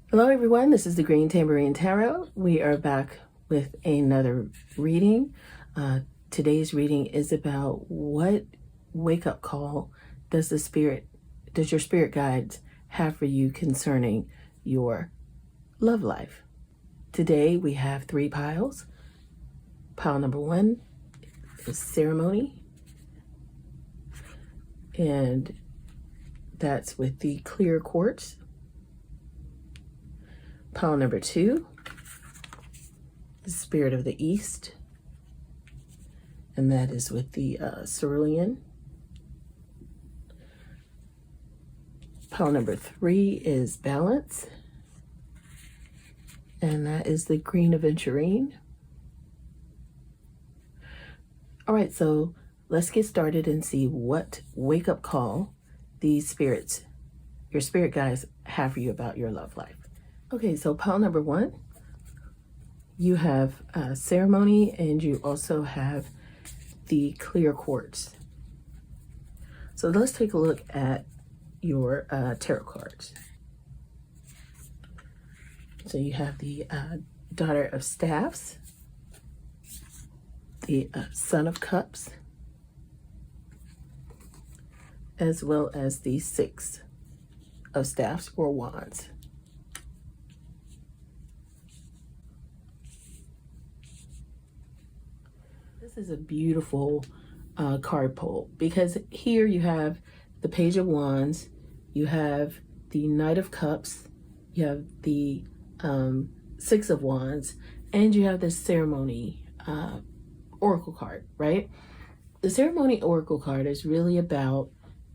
Hello everyone, this is the Green Tambourine Tarot. We are back with another reading. Today's reading is about what wake-up call does your spirit guides have for you concerning your love life. Today we have 3 piles. Pile number 1 is ceremony, and that's with the clear quartz. Pile number 2 is Spirit of the East, and that is with the cerulean. Pile number 3 is Balance, and that is the green aventurine. All right, so let's get started and see what wake-up call these spirits, your spirit guides, have for you about your love life. Okay, so pile number 1, you have ceremony, and you also have the clear quartz. So let's take a look at your tarot cards. So you have the Daughter of Staffs, the Son of Cups, as well as the Six of Staffs or Wands. This is a beautiful card pull, because here you have the Page of Wands, you have the Knight of Cups, you have the Six of Wands, and you have the Ceremony Oracle card, right? The Ceremony Oracle card is really about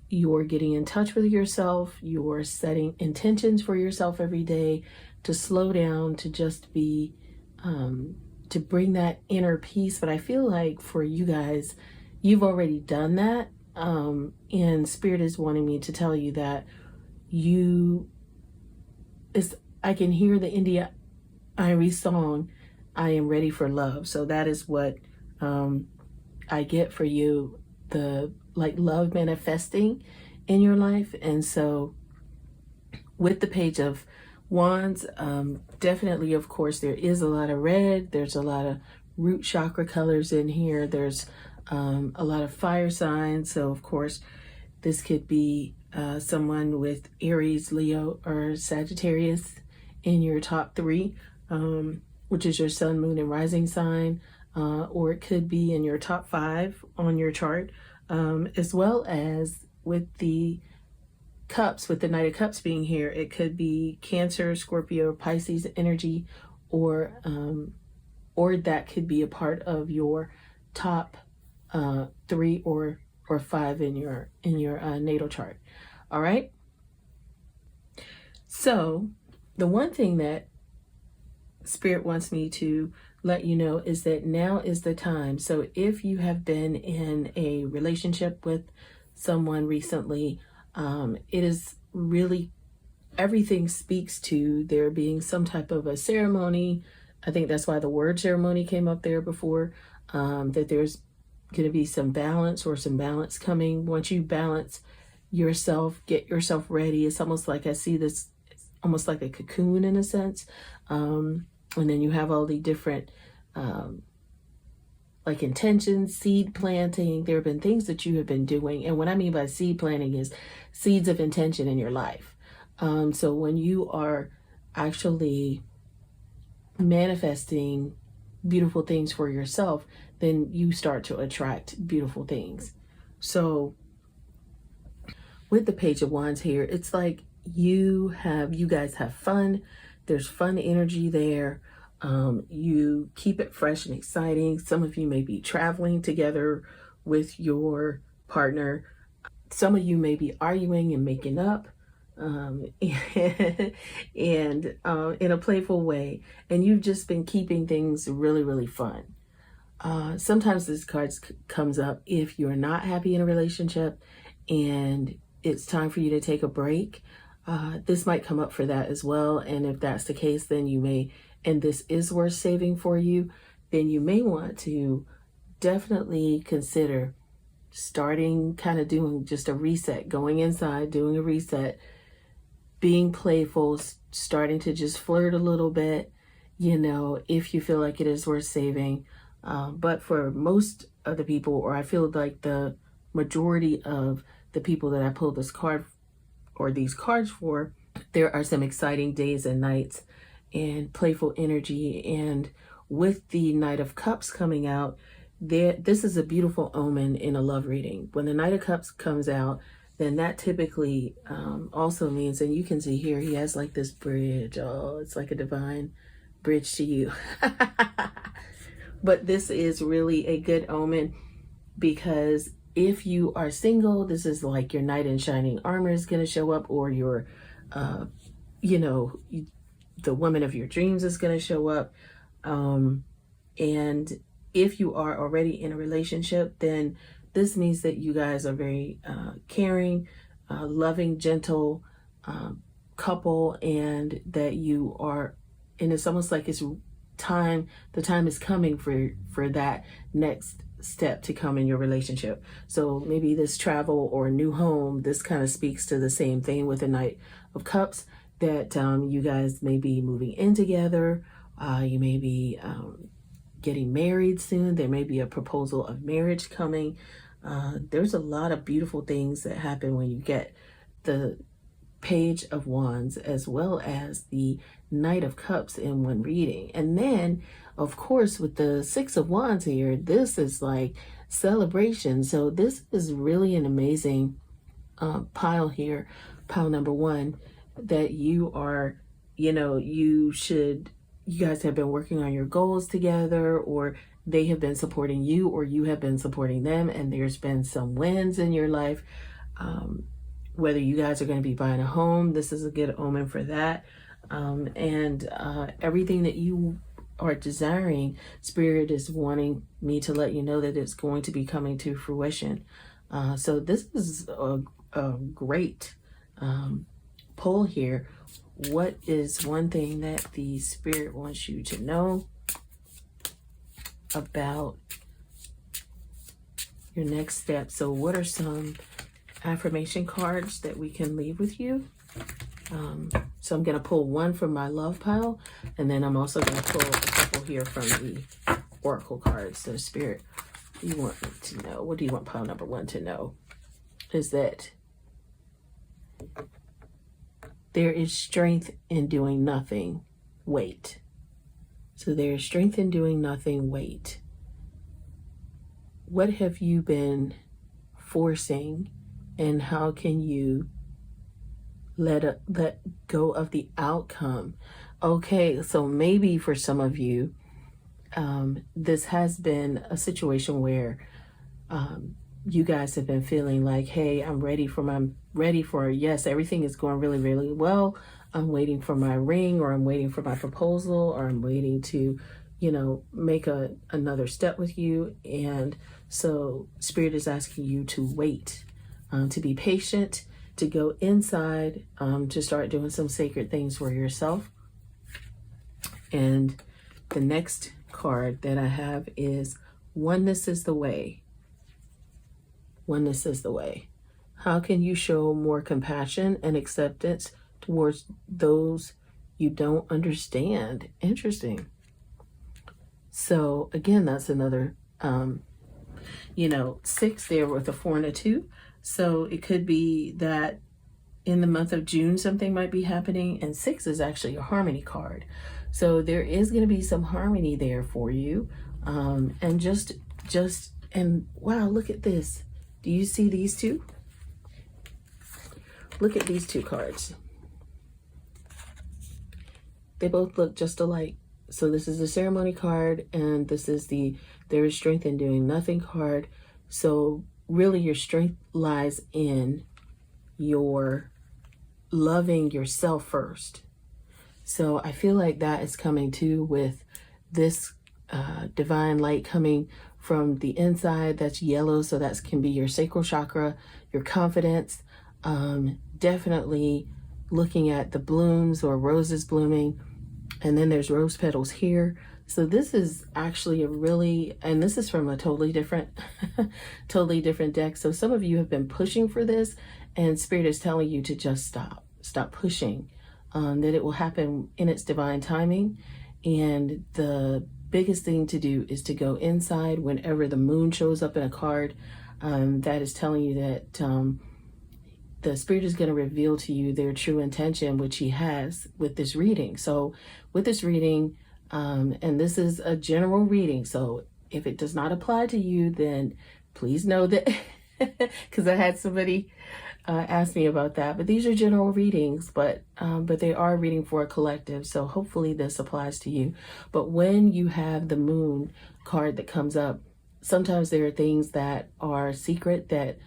you're getting in touch with yourself, you're setting intentions for yourself every day to slow down, to just be to bring that inner peace. But I feel like for you guys, you've already done that. And Spirit is wanting me to tell you that I can hear the India Irie song, I am ready for love. So that is what I get for you, the love manifesting in your life. And so with the Page of Wands, definitely, of course, there is a lot of red. There's a lot of root chakra colors in here. There's a lot of fire signs. So, of course, this could be someone with Aries, Leo, or Sagittarius in your top 3, which is your sun, moon, and rising sign. Or it could be in your top 5 on your chart, as well as with the Cups, with the Knight of Cups being here, it could be Cancer, Scorpio, Pisces energy, or that could be a part of your top 3 or 5 in your natal chart. All right. So the one thing that Spirit wants me to let you know is that now is the time. So if you have been in a relationship with someone recently, it is really, everything speaks to there being some type of a ceremony. I think that's why the word ceremony came up there before, that there's going to be some balance coming. Once you balance yourself, get yourself ready, it's almost like I see this, it's almost like a cocoon in a sense. And then you have all the different intentions, seed planting. There have been things that you have been doing. And what I mean by seed planting is seeds of intention in your life. So when you are actually manifesting beautiful things for yourself, then you start to attract beautiful things. So with the Page of Wands here, it's like you guys have fun. There's fun energy there. You keep it fresh and exciting. Some of you may be traveling together with your partner. Some of you may be arguing and making up, and in a playful way. And you've just been keeping things really, really fun. Sometimes this card comes up if you're not happy in a relationship and it's time for you to take a break. This might come up for that as well. And if that's the case, then you may, and this is worth saving for you, then you may want to definitely consider starting kind of doing just a reset, going inside, doing a reset, being playful, starting to just flirt a little bit, you know, if you feel like it is worth saving. But for most of the people, or I feel like the majority of the people that I pulled this card or these cards for, there are some exciting days and nights and playful energy. And with the Knight of Cups coming out, this is a beautiful omen in a love reading. When the Knight of Cups comes out, then that typically also means, and you can see here, he has like this bridge. Oh, it's like a divine bridge to you. But this is really a good omen, because if you are single, this is like your knight in shining armor is going to show up, or your, you know, the woman of your dreams is going to show up. And if you are already in a relationship, then this means that you guys are very caring, loving, gentle couple, and that you are, and it's almost like it's time, the time is coming for that next step to come in your relationship. So maybe this travel or new home, this kind of speaks to the same thing with the Knight of Cups, that you guys may be moving in together. You may be getting married soon. There may be a proposal of marriage coming. There's a lot of beautiful things that happen when you get the Page of Wands as well as the Knight of Cups in one reading. And then, of course, with the Six of Wands here, this is like celebration. So this is really an amazing pile here, pile number one, that you are, you know, you guys have been working on your goals together, or they have been supporting you, or you have been supporting them, and there's been some wins in your life. Whether you guys are going to be buying a home, this is a good omen for that. And everything that you are desiring, Spirit is wanting me to let you know that it's going to be coming to fruition. So this is a great pull here. What is one thing that the Spirit wants you to know about your next step? So what are some affirmation cards that we can leave with you? So I'm going to pull one from my love pile, and then I'm also going to pull a couple here from the oracle cards. So Spirit, you want me to know, what do you want pile number one to know? Is that there is strength in doing nothing. Wait. So there is strength in doing nothing. Wait. What have you been forcing, and how can you let go of the outcome? Okay, so maybe for some of you, this has been a situation where you guys have been feeling like, hey, I'm ready for, yes, everything is going really, really well. I'm waiting for my ring, or I'm waiting for my proposal, or I'm waiting to, you know, make another step with you. And so Spirit is asking you to wait, to be patient, to go inside, to start doing some sacred things for yourself. And the next card that I have is Oneness is the Way. Oneness is the way. How can you show more compassion and acceptance towards those you don't understand? Interesting. So again, that's another, you know, 6 there with a 4 and a 2. So it could be that in the month of June, something might be happening. And 6 is actually a harmony card. So there is going to be some harmony there for you. And and wow, look at this. Do you see these two? Look at these two cards. They both look just alike. So this is the ceremony card, and this is the there is strength in doing nothing card. So really your strength lies in your loving yourself first. So I feel like that is coming too with this divine light coming from the inside. That's yellow, so that can be your sacral chakra, your confidence. Definitely looking at the blooms or roses blooming, and then there's rose petals here. So this is actually a really, and this is from a totally different deck. So some of you have been pushing for this, and Spirit is telling you to just stop pushing. that it will happen in its divine timing. And the biggest thing to do is to go inside whenever the moon shows up in a card. That is telling you that the Spirit is going to reveal to you their true intention, which He has with this reading. So with this reading, and this is a general reading, so if it does not apply to you, then please know that, because I had somebody ask me about that. But these are general readings, but they are reading for a collective. So hopefully this applies to you. But when you have the moon card that comes up, sometimes there are things that are secret that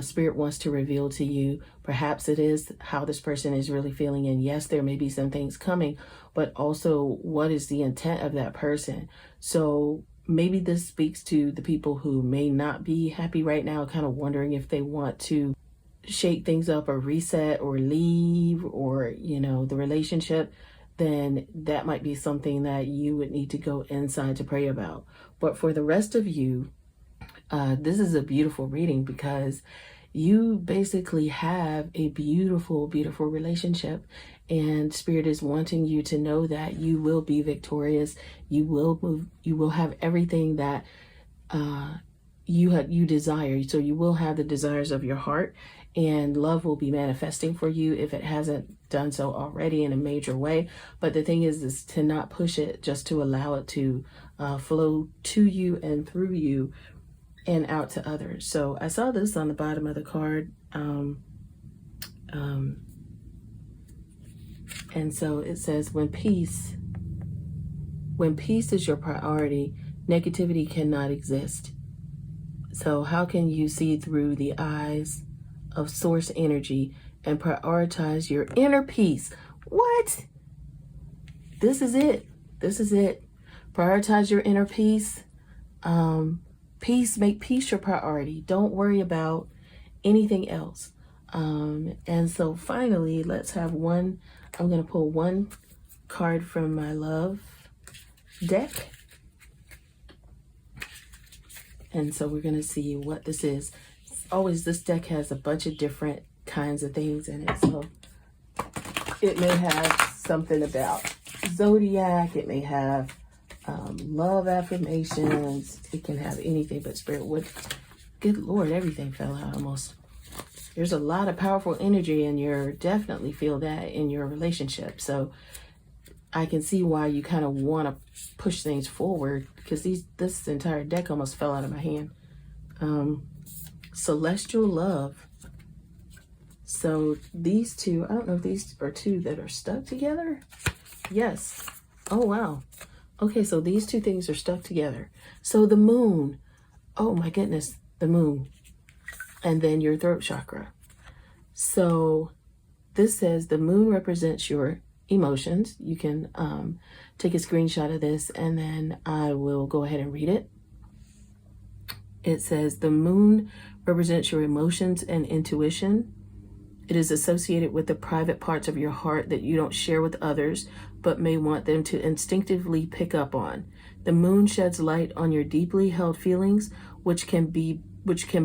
Spirit wants to reveal to you. Perhaps it is how this person is really feeling. And yes, there may be some things coming, but also what is the intent of that person? So maybe this speaks to the people who may not be happy right now, kind of wondering if they want to shake things up or reset or leave, or, the relationship. Then that might be something that you would need to go inside to pray about. But for the rest of you, this is a beautiful reading, because you basically have a beautiful, beautiful relationship, and Spirit is wanting you to know that you will be victorious. You will move. You will have everything that you desire. So you will have the desires of your heart, and love will be manifesting for you if it hasn't done so already in a major way. But the thing is to not push it, just to allow it to flow to you and through you and out to others. So I saw this on the bottom of the card. And so it says, when peace is your priority, negativity cannot exist. So how can you see through the eyes of source energy and prioritize your inner peace? What? This is it. This is it. Prioritize your inner peace. Make peace your priority. Don't worry about anything else. And so finally, let's have one. I'm going to pull one card from my love deck. And so we're going to see what this is. Always, this deck has a bunch of different kinds of things in it. So it may have something about zodiac. It may have love affirmations. It can have anything but Spirit. What? Good Lord, everything fell out almost. There's a lot of powerful energy, and you definitely feel that in your relationship. So I can see why you kind of want to push things forward, because this entire deck almost fell out of my hand. Celestial love. So these two, I don't know if these are two that are stuck together. Yes. Oh, wow. Okay, so these two things are stuck together. So the moon. Oh my goodness, the moon. And then your throat chakra. So this says the moon represents your emotions. You can take a screenshot of this, and then I will go ahead and read it. It says the moon represents your emotions and intuition. It is associated with the private parts of your heart that you don't share with others, but may want them to instinctively pick up on. The moon sheds light on your deeply held feelings, which can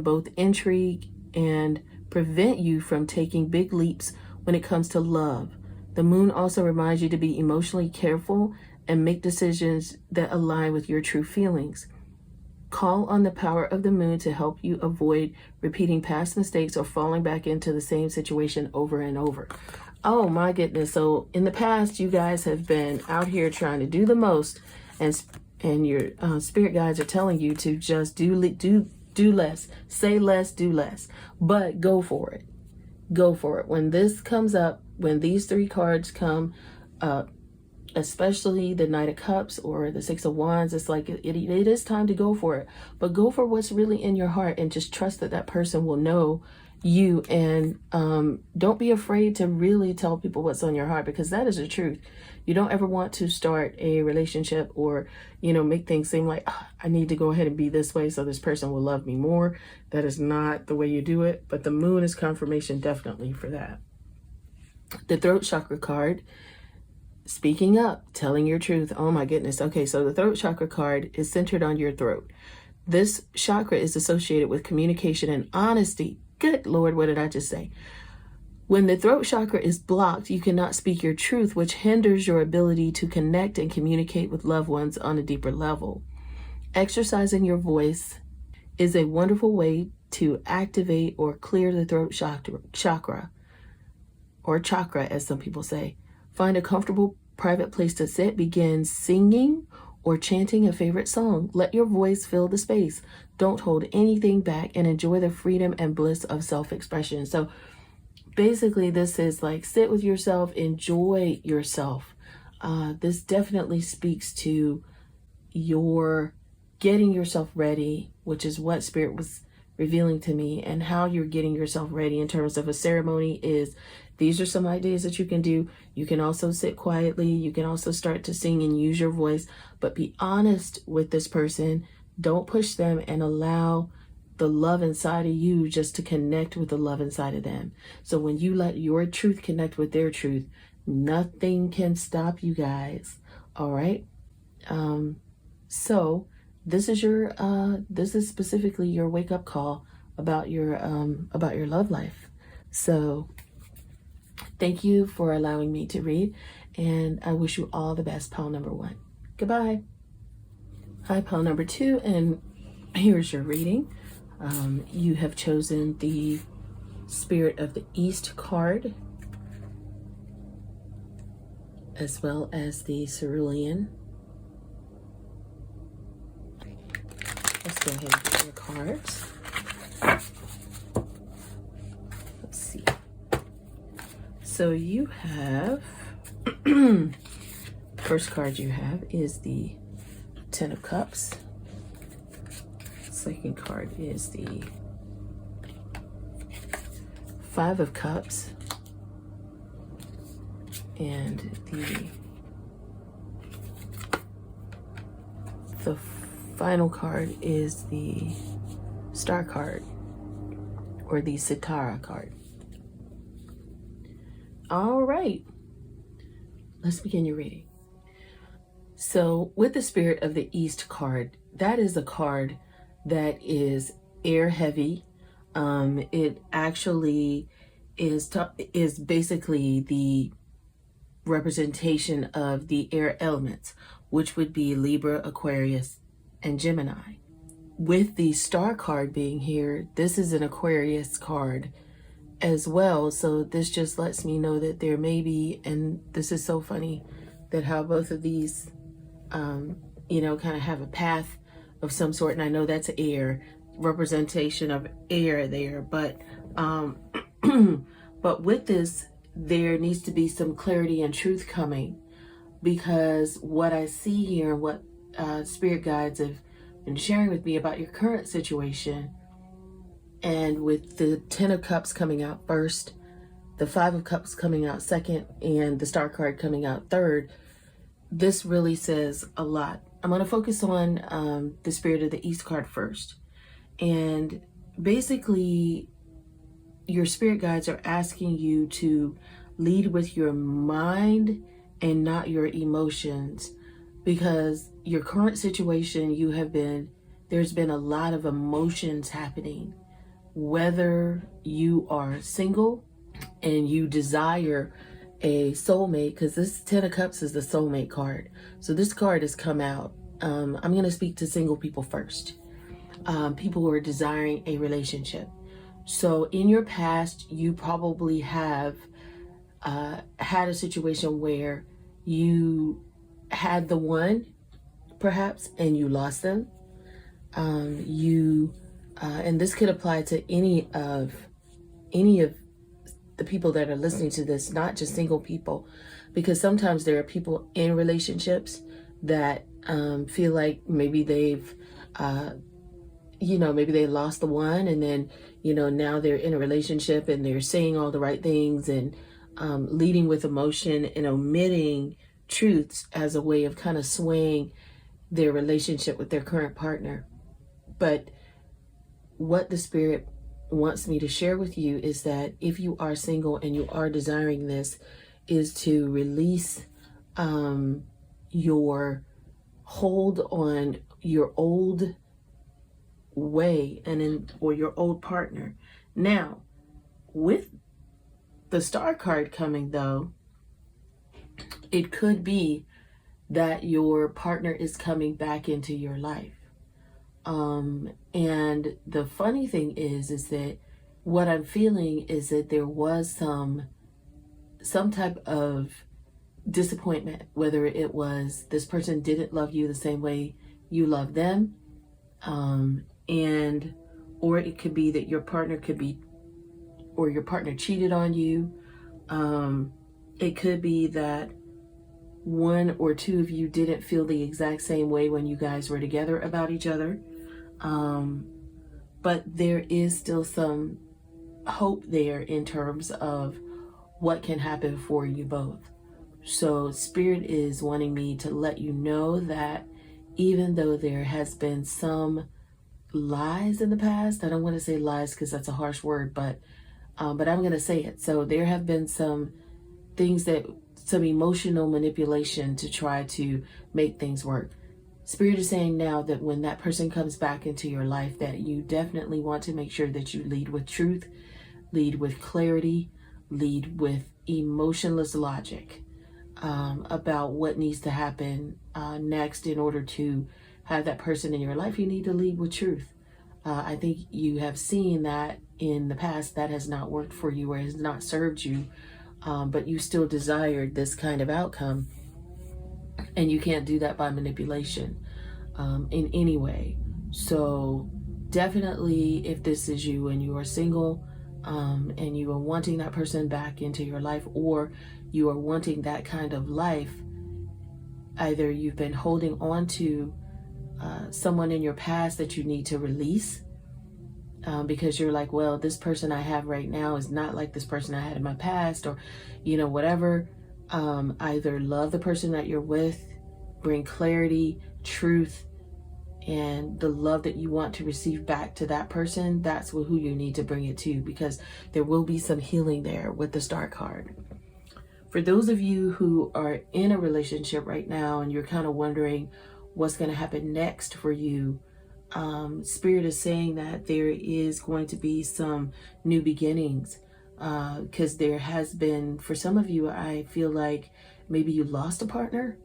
both intrigue and prevent you from taking big leaps when it comes to love. The moon also reminds you to be emotionally careful and make decisions that align with your true feelings. Call on the power of the moon to help you avoid repeating past mistakes or falling back into the same situation over and over. Oh my goodness. So in the past, you guys have been out here trying to do the most, and your spirit guides are telling you to just do less, say less, do less, but go for it. Go for it. When this comes up, when these three cards come up, especially the Knight of Cups or the Six of Wands, it's like it is time to go for it. But go for what's really in your heart, and just trust that that person will know you. And don't be afraid to really tell people what's on your heart, because that is the truth. You don't ever want to start a relationship or, make things seem like, I need to go ahead and be this way so this person will love me more. That is not the way you do it. But the moon is confirmation definitely for that. The throat chakra card, speaking up, telling your truth. Oh my goodness. Okay, so the throat chakra card is centered on your throat. This chakra is associated with communication and honesty. Good Lord, what did I just say? When the throat chakra is blocked, you cannot speak your truth, which hinders your ability to connect and communicate with loved ones on a deeper level. Exercising your voice is a wonderful way to activate or clear the throat chakra, or chakra, as some people say. Find a comfortable private place to sit. Begin singing or chanting a favorite song. Let your voice fill the space. Don't hold anything back and enjoy the freedom and bliss of self-expression. So basically, this is like sit with yourself, enjoy yourself. This definitely speaks to your getting yourself ready, which is what Spirit was revealing to me, and how you're getting yourself ready in terms of a ceremony is these are some ideas that you can do. You can also sit quietly. You can also start to sing and use your voice, but be honest with this person. Don't push them, and allow the love inside of you just to connect with the love inside of them. So when you let your truth connect with their truth, nothing can stop you guys. All right. So this is specifically your wake up call about your love life. So thank you for allowing me to read, and I wish you all the best, pile number 1. Goodbye. Hi, pile number 2, and here's your reading. You have chosen the Spirit of the East card, as well as the Cerulean. Let's go ahead and get your cards. Let's see. So you have, first card you have is the Ten of Cups. Second card is the Five of Cups. And the final card is the Star card, or the Sitara card. All right, let's begin your reading. So with the Spirit of the East card, that is a card that is air heavy. It actually is basically the representation of the air elements, which would be Libra, Aquarius, and Gemini. With the Star card being here, this is an Aquarius card as well. So this just lets me know that there may be, and this is so funny that how both of these, kind of have a path of some sort. And I know that's air, representation of air there, but but with this, there needs to be some clarity and truth coming, because what I see here, what spirit guides have been sharing with me about your current situation, and with the Ten of Cups coming out first, the Five of Cups coming out second, and the Star card coming out third, this really says a lot. I'm going to focus on the Spirit of the East card first. And basically, your spirit guides are asking you to lead with your mind and not your emotions, because your current situation, there's been a lot of emotions happening. Whether you are single and you desire a soulmate, because this Ten of Cups is the soulmate card. So this card has come out. I'm going to speak to single people first. People who are desiring a relationship. So in your past, you probably have had a situation where you had the one, perhaps, and you lost them. And this could apply to any of the people that are listening to this, not just single people, because sometimes there are people in relationships that feel like maybe they've maybe they lost the one, and then now they're in a relationship and they're saying all the right things and leading with emotion and omitting truths as a way of kind of swaying their relationship with their current partner. But what the Spirit wants me to share with you is that if you are single and you are desiring this, is to release your hold on your old way or your old partner. Now, with the Star card coming, though, it could be that your partner is coming back into your life. And the funny thing is that what I'm feeling is that there was some type of disappointment, whether it was this person didn't love you the same way you love them, and or it could be that your partner cheated on you. It could be that one or two of you didn't feel the exact same way when you guys were together about each other. But there is still some hope there in terms of what can happen for you both. So Spirit is wanting me to let you know that even though there has been some lies in the past, I don't want to say lies because that's a harsh word, but I'm going to say it. So there have been some things some emotional manipulation to try to make things work. Spirit is saying now that when that person comes back into your life, that you definitely want to make sure that you lead with truth, lead with clarity, lead with emotionless logic about what needs to happen next in order to have that person in your life. You need to lead with truth. I think you have seen that in the past that has not worked for you or has not served you, but you still desired this kind of outcome. And you can't do that by manipulation in any way. So definitely, if this is you and you are single and you are wanting that person back into your life, or you are wanting that kind of life, either you've been holding on to someone in your past that you need to release because you're like, well, this person I have right now is not like this person I had in my past, or whatever. Either love the person that you're with, bring clarity, truth, and the love that you want to receive back to that person. That's who you need to bring it to, because there will be some healing there with the Star card. For those of you who are in a relationship right now and you're kind of wondering what's going to happen next for you, Spirit is saying that there is going to be some new beginnings. Because there has been, for some of you, I feel like maybe you lost a partner,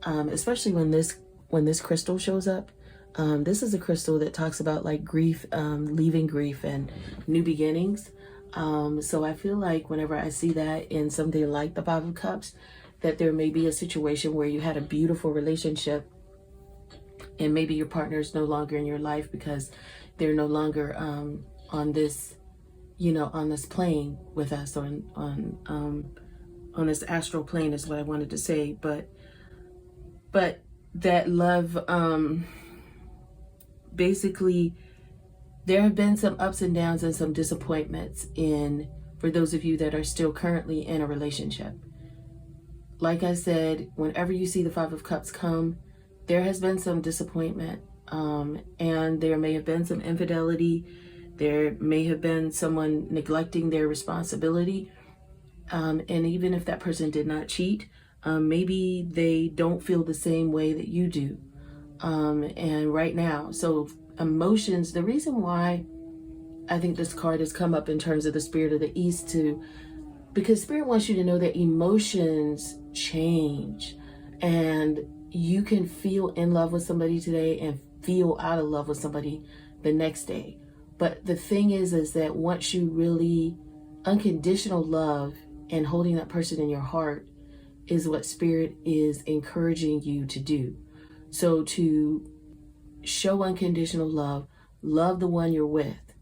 especially when this crystal shows up. This is a crystal that talks about like grief, leaving grief and new beginnings. So I feel like whenever I see that in something like the Five of Cups, that there may be a situation where you had a beautiful relationship and maybe your partner is no longer in your life because they're no longer on this on this plane with us, on this astral plane is what I wanted to say. But that love, basically, there have been some ups and downs and some disappointments for those of you that are still currently in a relationship. Like I said, whenever you see the Five of Cups come, there has been some disappointment, and there may have been some infidelity. There may have been someone neglecting their responsibility. And even if that person did not cheat, maybe they don't feel the same way that you do. And right now, so emotions, the reason why I think this card has come up in terms of the Spirit of the East because Spirit wants you to know that emotions change, and you can feel in love with somebody today and feel out of love with somebody the next day. But the thing is that once you really, unconditional love and holding that person in your heart is what Spirit is encouraging you to do. So to show unconditional love, love the one you're with.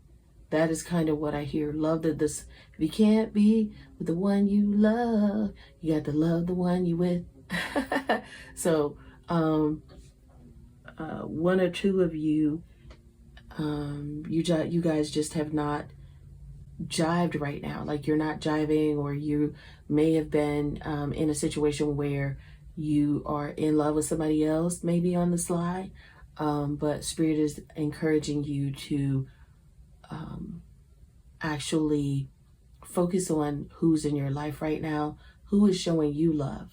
That is kind of what I hear. Love if you can't be with the one you love, you got to love the one you with. So one or two of you, you guys just have not jived right now. Like you're not jiving, or you may have been in a situation where you are in love with somebody else, maybe on the sly. But Spirit is encouraging you to actually focus on who's in your life right now, who is showing you love.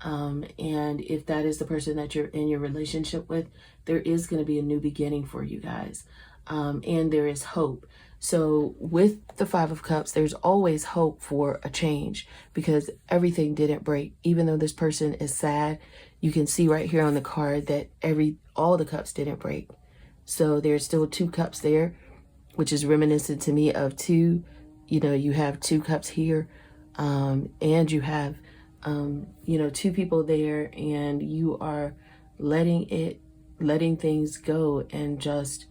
And if that is the person that you're in your relationship with, there is going to be a new beginning for you guys. And there is hope. So with the Five of Cups, there's always hope for a change because everything didn't break. Even though this person is sad, you can see right here on the card that all the cups didn't break. So there's still 2 cups there, which is reminiscent to me of 2. You have 2 cups here, and you have, 2 people there, and you are letting things go and just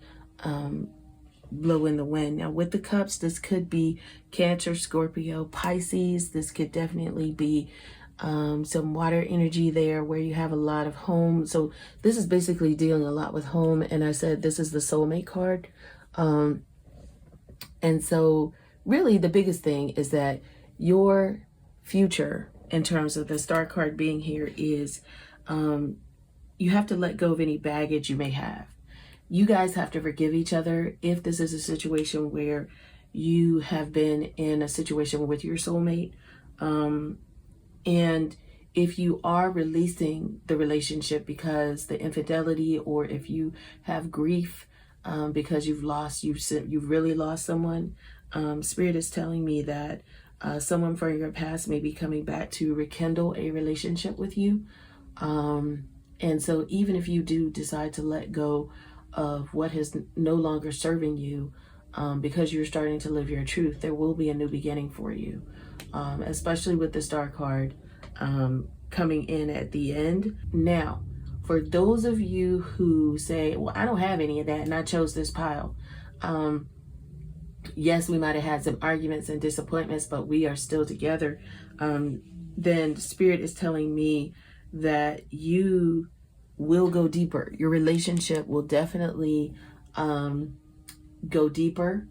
blow in the wind. Now with the cups, this could be Cancer, Scorpio, Pisces. This could definitely be some water energy there where you have a lot of home. So this is basically dealing a lot with home. And I said this is the soulmate card. And so really the biggest thing is that your future, in terms of the star card being here, is you have to let go of any baggage you may have. You guys have to forgive each other if this is a situation where you have been in a situation with your soulmate. And if you are releasing the relationship because the infidelity, or if you have grief because you've really lost someone, Spirit is telling me that someone from your past may be coming back to rekindle a relationship with you. And so even if you do decide to let go of what is no longer serving you, because you're starting to live your truth, there will be a new beginning for you, especially with the star card coming in at the end. Now, for those of you who say, well, I don't have any of that and I chose this pile. Yes, we might have had some arguments and disappointments, but we are still together. Then Spirit is telling me that you will go deeper. Your relationship will definitely go deeper,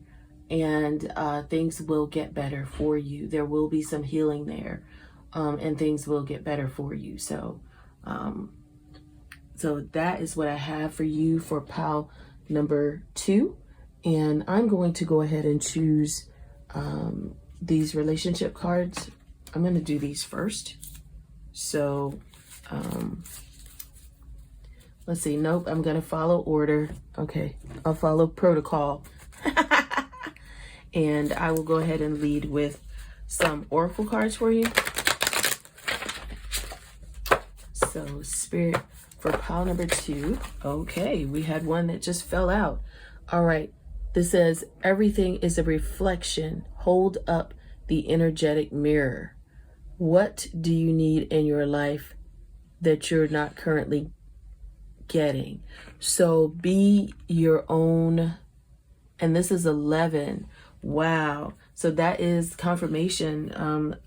and things will get better for you. There will be some healing there, and things will get better for you. So that is what I have for you for pile number 2. And I'm going to go ahead and choose these relationship cards. I'm going to do these first. So let's see. Nope, I'm going to follow order. Okay, I'll follow protocol. And I will go ahead and lead with some oracle cards for you. So Spirit, for pile number 2. Okay, we had one that just fell out. All right. This says, everything is a reflection. Hold up the energetic mirror. What do you need in your life that you're not currently getting? So be your own. And this is 11. Wow. So that is confirmation.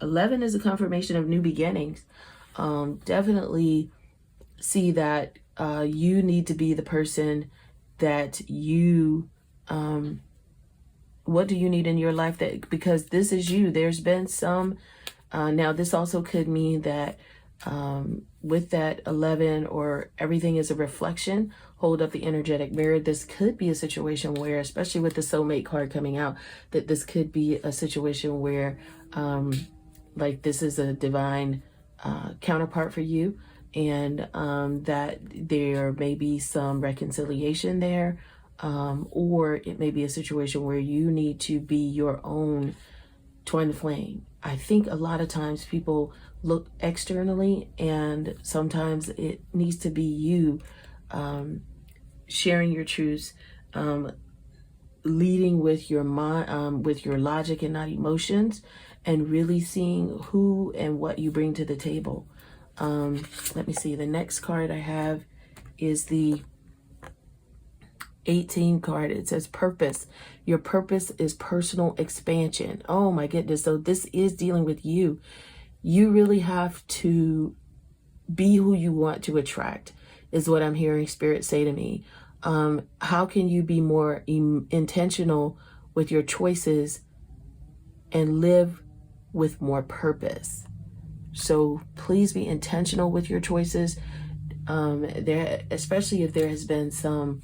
11 is a confirmation of new beginnings. Definitely see that you need to be the person that you, what do you need in your life, that because this is you. There's been some, now this also could mean that with that 11, or everything is a reflection, hold up the energetic mirror. This could be a situation where, especially with the soulmate card coming out, that this could be a situation where like this is a divine counterpart for you, and that there may be some reconciliation there, or it may be a situation where you need to be your own twin flame. I think a lot of times people look externally, and sometimes it needs to be you sharing your truths, leading with your mind, with your logic and not emotions, and really seeing who and what you bring to the table. Let me see. The next card I have is the 18 card. It says purpose. Your purpose is personal expansion. Oh my goodness. So this is dealing with you. You really have to be who you want to attract, is what I'm hearing Spirit say to me. How can you be more intentional with your choices and live with more purpose? So please be intentional with your choices. Especially if there has been some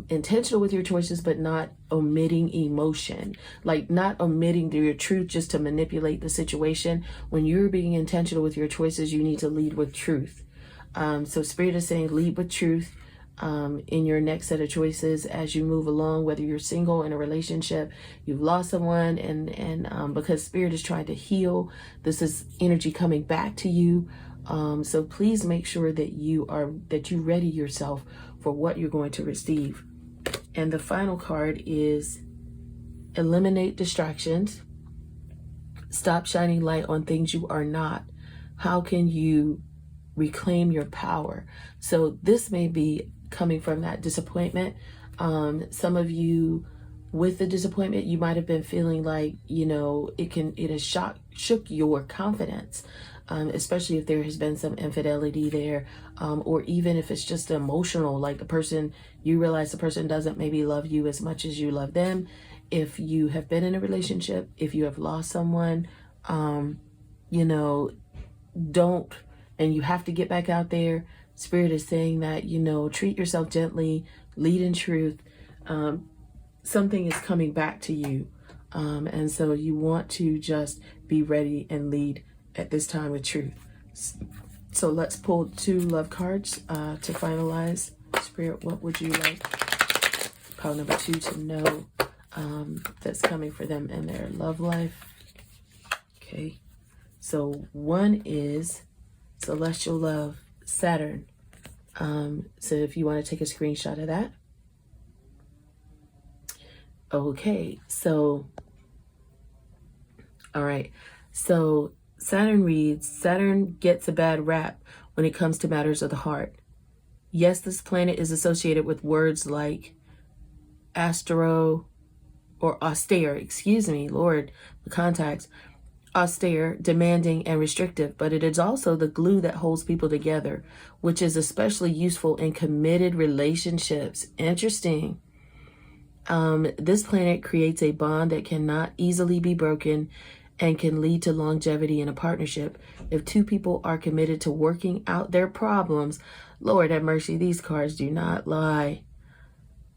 intentional with your choices, but not omitting emotion, like not omitting your truth just to manipulate the situation. When you're being intentional with your choices, you need to lead with truth. So Spirit is saying lead with truth. in your next set of choices as you move along, whether you're single, in a relationship, you've lost someone, and because Spirit is trying to heal, this is energy coming back to you. So please make sure that you ready yourself for what you're going to receive. And the final card is eliminate distractions. Stop shining light on things you are not. How can you reclaim your power? So this may be coming from that disappointment. Some of you, with the disappointment, you might have been feeling like, it has shook your confidence, especially if there has been some infidelity there, or even if it's just emotional, like you realize the person doesn't maybe love you as much as you love them. If you have been in a relationship, if you have lost someone, don't, and you have to get back out there. Spirit is saying that, treat yourself gently, lead in truth. Something is coming back to you. And so you want to just be ready and lead at this time with truth. So let's pull 2 love cards to finalize. Spirit, what would you like pile number 2 to know that's coming for them in their love life? Okay. So one is Celestial Love, Saturn. So if you want to take a screenshot of that. Okay, so, all right. So Saturn reads, Saturn gets a bad rap when it comes to matters of the heart. Yes, this planet is associated with words like austere, Lord, the contacts. Austere, demanding, and restrictive, but it is also the glue that holds people together, which is especially useful in committed relationships. Interesting. This planet creates a bond that cannot easily be broken and can lead to longevity in a partnership. If 2 people are committed to working out their problems, Lord have mercy, these cards do not lie.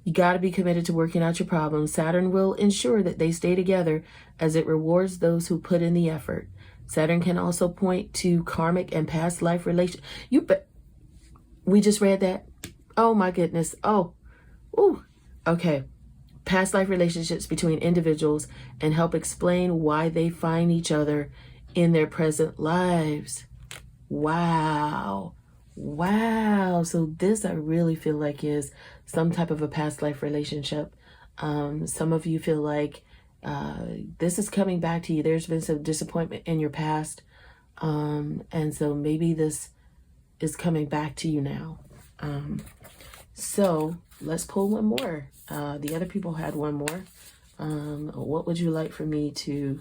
You got to be committed to working out your problems. Saturn will ensure that they stay together as it rewards those who put in the effort. Saturn can also point to karmic and past life relations. We just read that. Oh my goodness. Oh, ooh. Okay. Past life relationships between individuals and help explain why they find each other in their present lives. Wow. Wow. So this, I really feel like, is some type of a past life relationship. Some of you feel like this is coming back to you. There's been some disappointment in your past. And so maybe this is coming back to you now. So let's pull one more. The other people had one more. What would you like for me to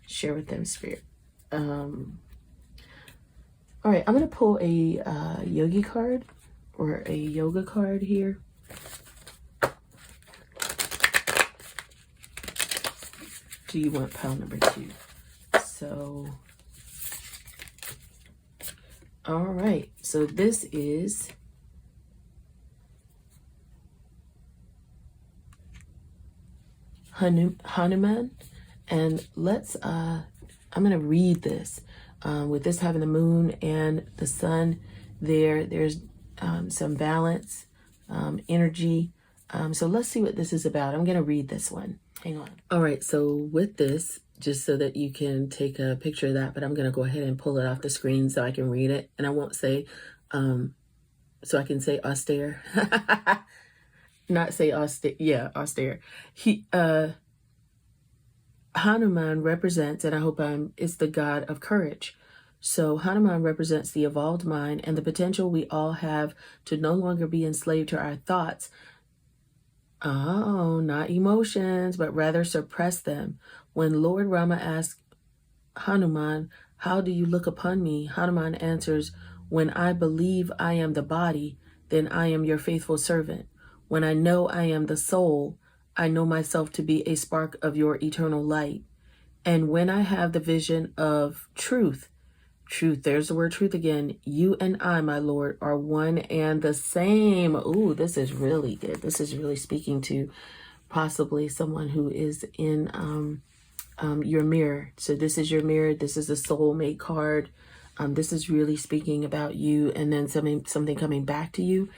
share with them, Spirit? All right, I'm going to pull a yogi card or a yoga card here. Do you want pile number 2? So, all right. So this is Hanuman. And let's, I'm going to read this. With this having the moon and the sun there's some balance, energy. So let's see what this is about. I'm going to read this one. Hang on. All right. So with this, just so that you can take a picture of that, but I'm going to go ahead and pull it off the screen so I can read it. And I won't say, so I can say austere, not say austere. Yeah, austere. Hanuman represents, and I hope it's the god of courage. So Hanuman represents the evolved mind and the potential we all have to no longer be enslaved to our thoughts. Oh, not emotions, but rather suppress them. When Lord Rama asked Hanuman, "How do you look upon me?" Hanuman answers, "When I believe I am the body, then I am your faithful servant. When I know I am the soul, I know myself to be a spark of your eternal light. And when I have the vision of truth, there's the word truth again, you and I, my Lord, are one and the same." Ooh, this is really good. This is really speaking to possibly someone who is in your mirror. So this is your mirror. This is a soulmate card. This is really speaking about you, and then something coming back to you.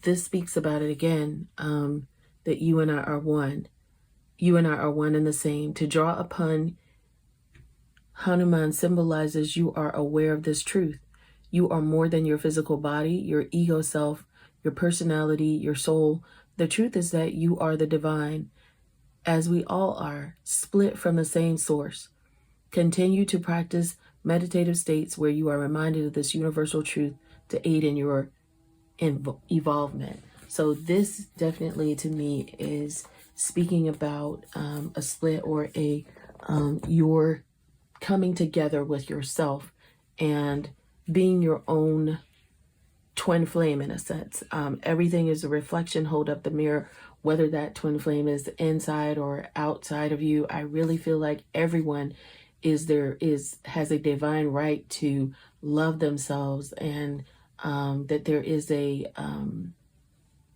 this speaks about it again, that you and I are one. You and I are one and the same. To draw upon Hanuman symbolizes you are aware of this truth. You are more than your physical body, your ego self, your personality, your soul. The truth is that you are the divine, as we all are, split from the same source. Continue to practice meditative states where you are reminded of this universal truth to aid in your evolvement. So this definitely to me is speaking about a split, or a your coming together with yourself and being your own twin flame in a sense. Everything is a reflection. Hold up the mirror, whether that twin flame is inside or outside of you. I really feel like everyone has a divine right to love themselves, and that there is a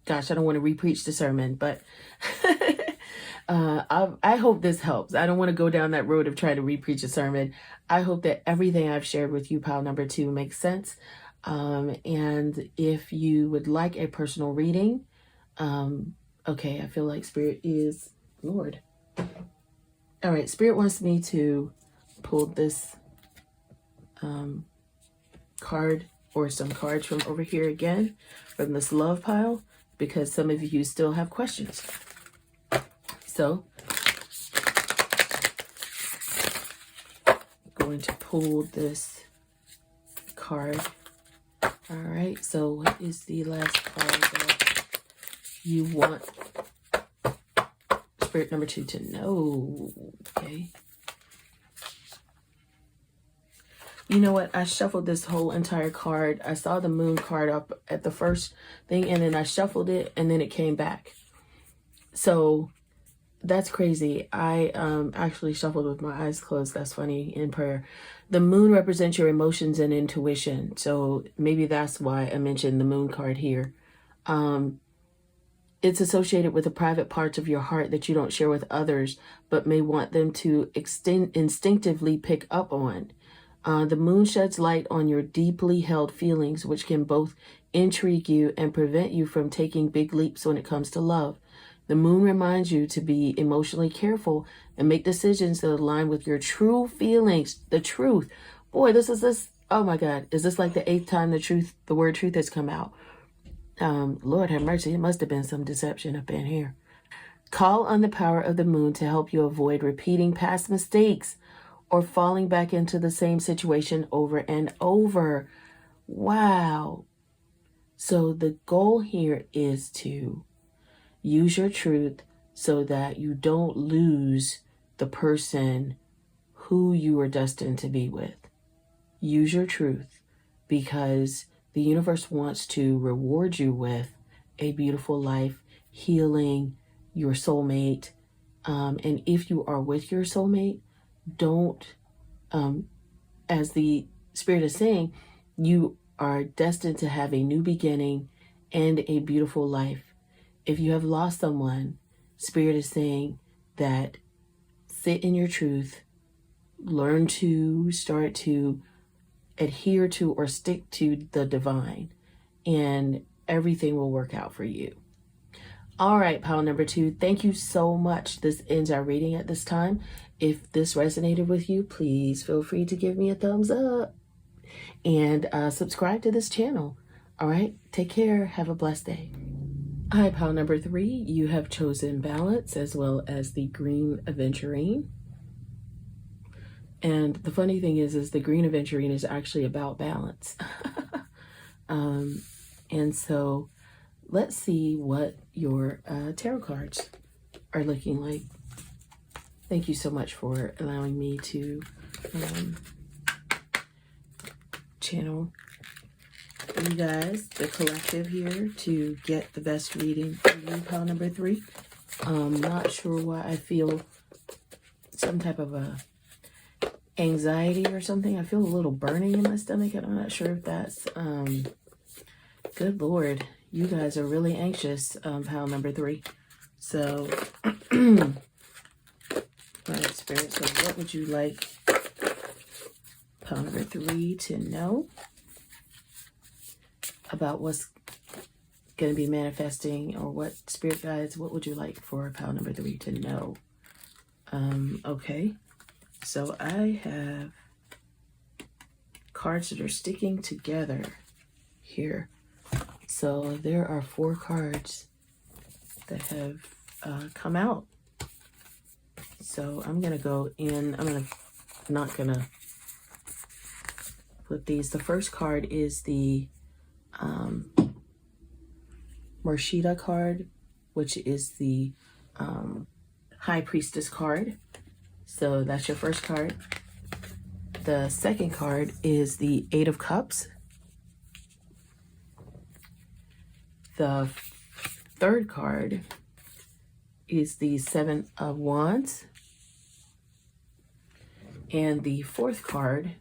gosh, I don't want to repreach the sermon, but I hope this helps. I don't want to go down that road of trying to repreach a sermon. I hope that everything I've shared with you, pile number 2, makes sense. And if you would like a personal reading, okay, I feel like Spirit is Lord. All right, Spirit wants me to pull this card, or some cards from over here again, from this love pile, because some of you still have questions. So I'm going to pull this card. All right, so what is the last card that you want Spirit number 2 to know? Okay. You know what? I shuffled this whole entire card. I saw the moon card up at the first thing, and then I shuffled it, and then it came back. So that's crazy. I actually shuffled with my eyes closed. That's funny, in prayer. The moon represents your emotions and intuition. So maybe that's why I mentioned the moon card here. It's associated with the private parts of your heart that you don't share with others, but may want them to instinctively pick up on. The moon sheds light on your deeply held feelings, which can both intrigue you and prevent you from taking big leaps when it comes to love. The moon reminds you to be emotionally careful and make decisions that align with your true feelings. The truth. Boy, this. Oh my God. Is this like the 8th time the word truth has come out? Lord have mercy. It must have been some deception up in here. Call on the power of the moon to help you avoid repeating past mistakes or falling back into the same situation over and over. Wow. So the goal here is to use your truth so that you don't lose the person who you are destined to be with. Use your truth, because the universe wants to reward you with a beautiful life, healing, your soulmate. And if you are with your soulmate, don't, as the Spirit is saying, you are destined to have a new beginning and a beautiful life. If you have lost someone, Spirit is saying that sit in your truth, learn to start to adhere to or stick to the divine, and everything will work out for you. All right, pile number 2, thank you so much. This ends our reading at this time. If this resonated with you, please feel free to give me a thumbs up and subscribe to this channel. All right, take care. Have a blessed day. Hi, pile number 3. You have chosen balance as well as the green aventurine. And the funny thing is the green aventurine is actually about balance. And so let's see what your tarot cards are looking like. Thank you so much for allowing me to channel you guys, the collective here, to get the best reading for you, pile number 3. Not sure why I feel some type of a anxiety or something. I feel a little burning in my stomach, and I'm not sure if that's good Lord, you guys are really anxious, pile number 3. So my Spirit, so what would you like pile number 3 to know about what's going to be manifesting, or what spirit guides, what would you like for pile number 3 to know? Okay, so I have cards that are sticking together here. So there are 4 cards that have come out. So I'm gonna go in, not gonna flip these. The first card is the Morshida card, which is the High Priestess card. So that's your first card. The second card is the 8 of Cups. The third card is the 7 of Wands. And the fourth card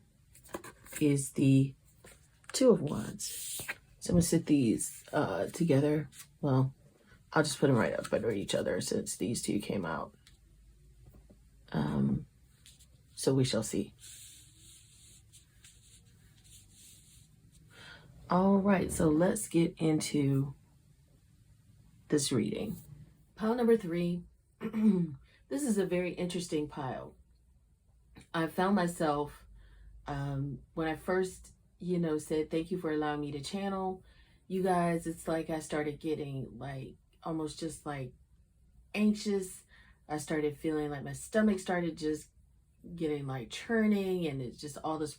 is the 2 of Wands. So I'm going to sit these together. Well, I'll just put them right up under each other since these 2 came out. So we shall see. All right, so let's get into this reading. Pile number 3. This is a very interesting pile. I found myself, when I first, said, thank you for allowing me to channel you guys, it's like I started getting like, almost just like anxious. I started feeling like my stomach started just getting like churning, and it's just all this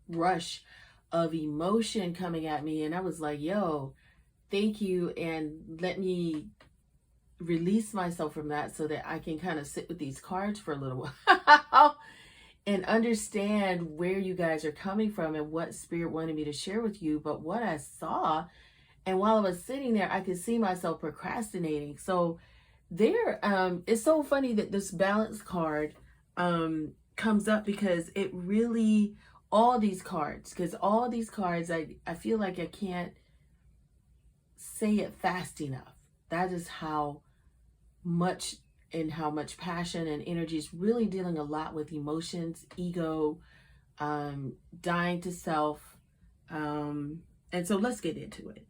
rush of emotion coming at me. And I was like, yo, thank you, and let me release myself from that so that I can kind of sit with these cards for a little while and understand where you guys are coming from and what spirit wanted me to share with you. But what I saw, and while I was sitting there, I could see myself procrastinating. So there, it's so funny that this balance card comes up, because it really, all these cards, I feel like I can't say it fast enough. That is how much passion and energy is really dealing a lot with emotions, ego, dying to self. And so let's get into it.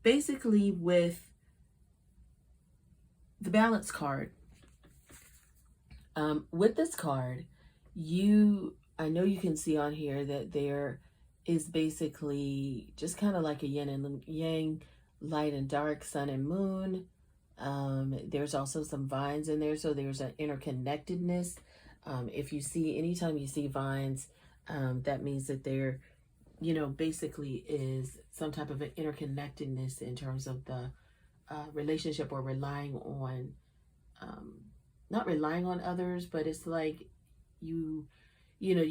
Basically, with the balance card, with this card, I know you can see on here that there is basically just kind of like a yin and yang, light and dark, sun and moon. There's also some vines in there, so there's an interconnectedness. Anytime you see vines, that means that there, basically is some type of an interconnectedness in terms of the relationship, or relying on, not relying on others, but it's like you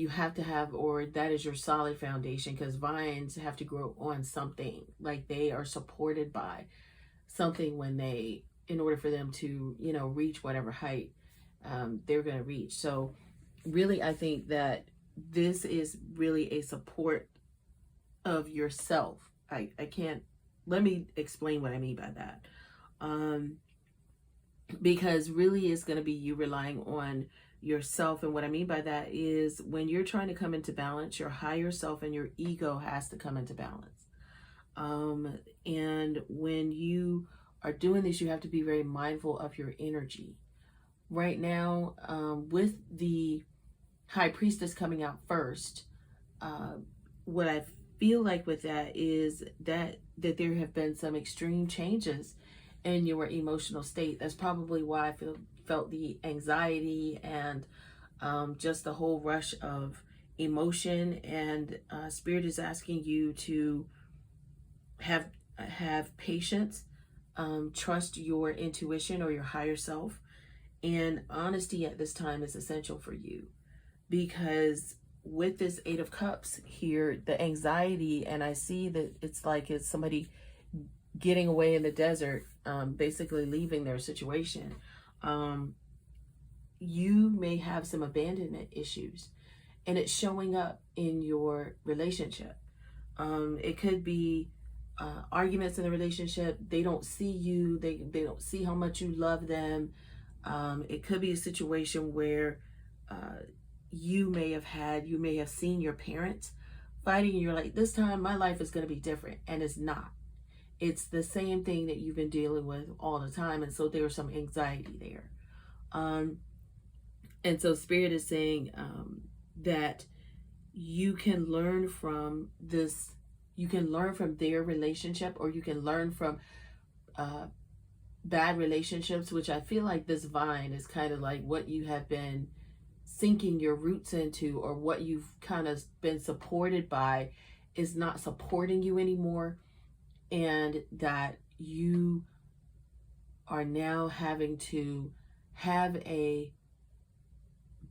have to have, or that is your solid foundation, because vines have to grow on something, like they are supported by something in order for them to, reach whatever height they're going to reach. So really, I think that this is really a support of yourself. Let me explain what I mean by that. Because really it's going to be you relying on yourself. And what I mean by that is, when you're trying to come into balance, your higher self and your ego has to come into balance. And when you are doing this, you have to be very mindful of your energy. Right now, with the High Priestess coming out first, what I feel like with that is that there have been some extreme changes in your emotional state. That's probably why I felt the anxiety and just the whole rush of emotion. And Spirit is asking you to have patience, trust your intuition or your higher self, and honesty at this time is essential for you, because with this 8 of Cups here, the anxiety, and I see that it's like it's somebody getting away in the desert, basically leaving their situation. You may have some abandonment issues, and it's showing up in your relationship. It could be arguments in the relationship. They don't see you. They don't see how much you love them. It could be a situation where you may have seen your parents fighting, and you're like, this time my life is going to be different, and it's not. it's the same thing that you've been dealing with all the time. And so there's some anxiety there. Um, and so Spirit is saying that you can learn from this, you can learn from their relationship, or you can learn from uh, bad relationships, which I feel like this vine is kind of like what you have been sinking your roots into, or what you've kind of been supported by is not supporting you anymore, and that you are now having to have a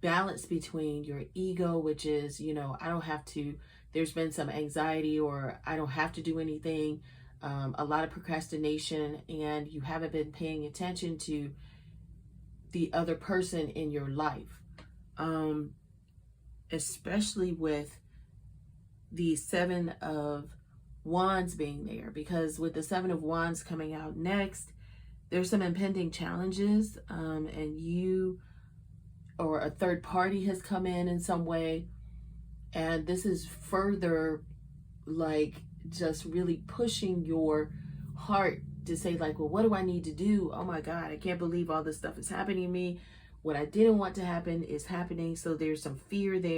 balance between your ego, which is, I don't have to, there's been some anxiety, or I don't have to do anything, a lot of procrastination, and you haven't been paying attention to the other person in your life, especially with the Seven of Wands being there, because with the Seven of Wands coming out next, there's some impending challenges, and you or a third party has come in some way, and this is further like just really pushing your heart to say like, well, what do I need to do? Oh my God, I can't believe all this stuff is happening to me. What I didn't want to happen is happening. So there's some fear there.